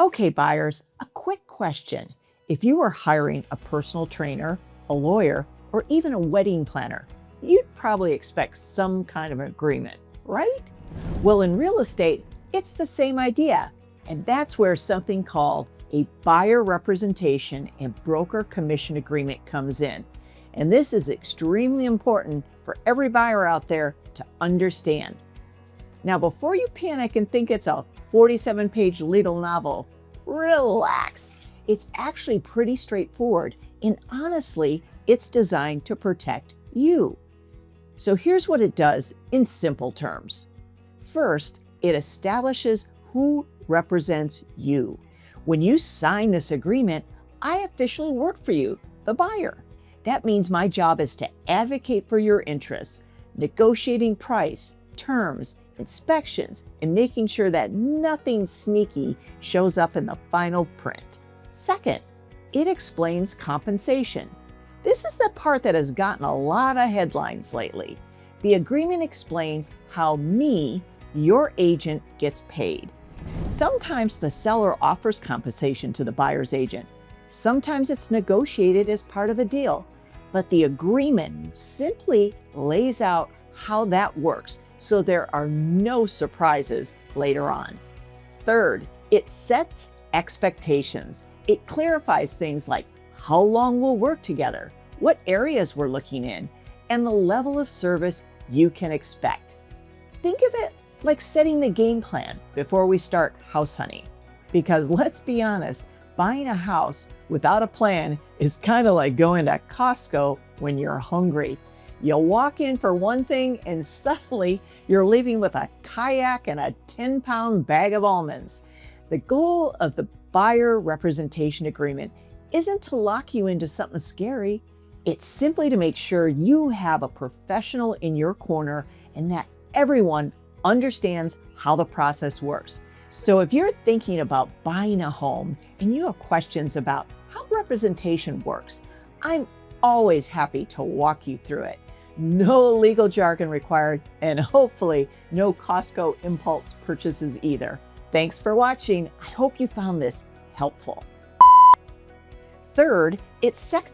Okay, buyers, a quick question. If you were hiring a personal trainer, a lawyer, or even a wedding planner, you'd probably expect some kind of agreement, right? Well, in real estate, it's the same idea. And that's where something called a buyer representation and broker commission agreement comes in. And this is extremely important for every buyer out there to understand. Now, before you panic and think it's a 47-page legal novel, relax. It's actually pretty straightforward, and honestly, it's designed to protect you. So here's what it does in simple terms. First, it establishes who represents you. When you sign this agreement, I officially work for you, the buyer. That means my job is to advocate for your interests, negotiating price, terms, inspections, and making sure that nothing sneaky shows up in the final print. Second, it explains compensation. This is the part that has gotten a lot of headlines lately. The agreement explains how me, your agent, gets paid. Sometimes the seller offers compensation to the buyer's agent. Sometimes it's negotiated as part of the deal. But the agreement simply lays out how that works, so there are no surprises later on. Third, it sets expectations. It clarifies things like how long we'll work together, what areas we're looking in, and the level of service you can expect. Think of it like setting the game plan before we start house hunting. Because let's be honest, buying a house without a plan is kind of like going to Costco when you're hungry. You walk in for one thing and suddenly you're leaving with a kayak and a 10-pound bag of almonds. The goal of the buyer representation agreement isn't to lock you into something scary. It's simply to make sure you have a professional in your corner and that everyone understands how the process works. So if you're thinking about buying a home and you have questions about how representation works, I'm always happy to walk you through it. No legal jargon required, and hopefully no Costco impulse purchases either. Thanks for watching. I hope you found this helpful. Third, it's sex.